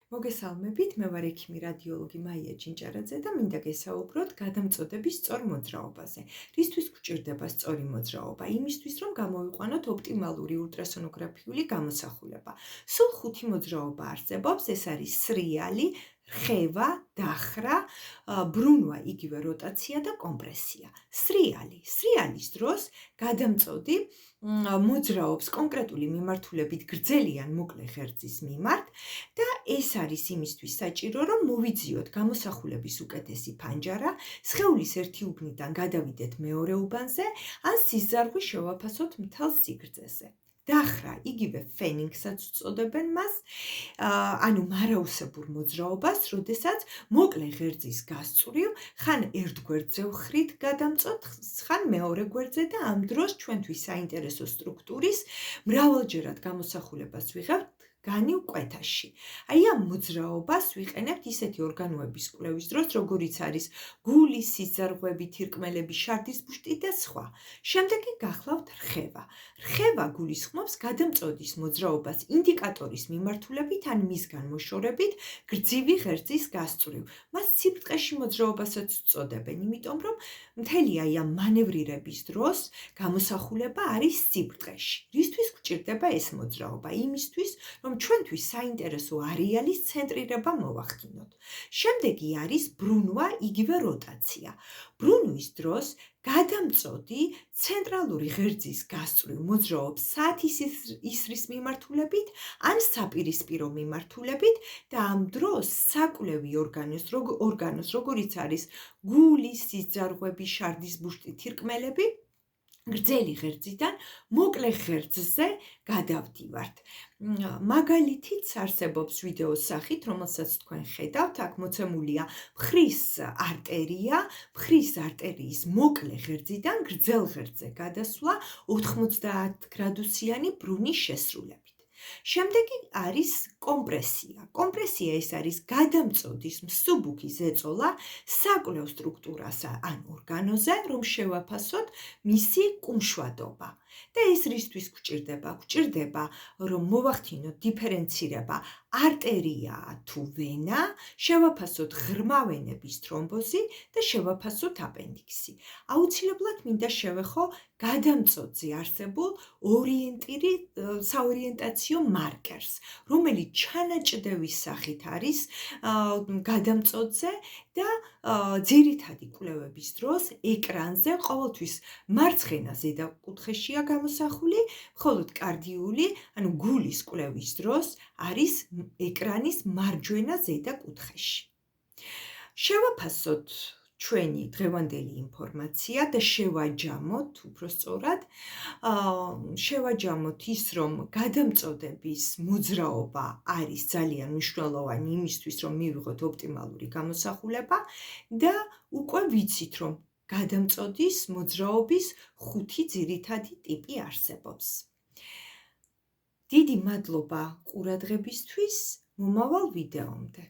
მოგესალმებით, მე ვარ ექიმი რადიოლოგი მაია ჭინჭარაძე და მინდა გესაუბროთ გადამწოდების სწორ მოძრაობაზე. რისთვის გვჭირდება სწორი მოძრაობა? იმისთვის, რომ გამოვიყვანოთ ოპტიმალური ულტრასონოგრაფიული გამოსახულება. სულ 5 მოძრაობა არსებობს, ეს არის სრიალი, რხევა, დახრა, ბრუნვა, იგივე როტაცია და კომპრესია. სრიალის დროს გადამწოდი მოძრაობს კონკრეტული მიმართულებით გრძელი ან მოკლე ღერძის მიმართ და ეს არის იმისთვის საჭირო, რომ მოვიძიოთ გამოსახულების უკეთესი ფანჯარა, სხეულის ერთი უბნიდან გადავიდეთ მეორე უბანზე, ან სიზარღვი შევაფასოთ მთელ სიგრძეზე. დახრა, იგივე ფენინგსაც უწოდებენ მას, ანუ მარაოსებურ მოძრაობას, როდესაც მოკლე ღერძის გასწვრივ, ხან ერთ გვერდზე ვხრით გადამწოდ, ხან მეორე გვერდზე და ამ დროს ჩვენთვის საინტერესო სტრუქტურის მრავალჯერად გამოსახულებას ვიღებთ განივ კვეთაში. აი ამ მოძრაობას ვიყენებთ ისეთი ორგანოების კვლევის დროს, როგორიც არის გული, სიზარღვები, თირკმელები, შარდის ბუშტი და სხვა. შემდეგი გახლავთ რხევა. რხევა გულისხმობს გადამწოდის მოძრაობას ინდიკატორის მიმართულებით ან მისგან მოშორებით გრძივი ღერძის გასწვრივ. მას სიბრტყეში მოძრაობასაც უწოდებენ, იმიტომ რომ მთელი აი ამ მანევრირების დროს გამოსახულება არის სიბრტყეში. რისთვის გვჭირდება ეს მოძრაობა? იმისთვის, რომ ჩვენთვის საინტერესო არეალის ცენტრირება მოვახდინოთ. შემდეგი არის ბრუნვა, იგივე როტაცია. ბრუნვის დროს გადამწოდი ცენტრალური ღერძის გასწვრივ მოძრაობს საათის ისრის მიმართულებით ან საპირისპირო მიმართულებით და ამ დროს საკვლევი ორგანოს, როგორიც არის გული, სიზარღვები, შარდის ბუშტი, თირკმელები, გრძელი ღერძიდან მოკლე ღერძზე გადავდივართ. მაგალითიც არსებობს ვიდეოს სახით, რომელსაც თქვენ ხედავთ, აქ მოცემულია მხრის არტერიის მოკლე ღერძიდან გრძელ ღერძზე გადასვლა 90 გრადუსიანი ბრუნის შესრულებით. შემდეგი არის კომპრესია. კომპრესია ეს არის გადამწოდის მსუბუქი ზეწოლა საკვლევ სტრუქტურას ან ორგანოზე, რომ შევაფასოთ მისი კუმშვადობა. და ეს რისთვის გვჭირდება? გვჭირდება, რომ მოვახდინოთ დიფერენცირება არტერია თუ ვენა, შევაფასოთ ღრმა ვენების თრომბოზი და შევაფასოთ აპენდიქსი. აუცილებლად მინდა შევეხო გადამწოდზე არსებულ საორიენტაციო მარკერს, რომელიც ჩანაჭდევის სახით არის გადამწოდზე და ძირითადი კვლევების დროს ეკრანზე ყოველთვის მარცხენა ზედა კუთხეშია გამოსახული, მხოლოდ კარდიული, ანუ გულის კვლევის დროს არის ეკრანის მარჯვენა ზედა კუთხეში. შევაფასოთ ჩვენი დღევანდელი ინფორმაცია და შევაჯამოთ, უფრო სწორად, შევაჯამოთ ის, რომ გადამწოდების მოძრაობა არის ძალიან მნიშვნელოვანი იმისთვის, რომ მივიღოთ ოპტიმალური გამოსახულება და უკვე ვიცით, რომ გადამწოდის მოძრაობის 5 ძირითადი ტიპი არსებობს. დიდი მადლობა ყურადღებისთვის, მომავალ ვიდეომდე.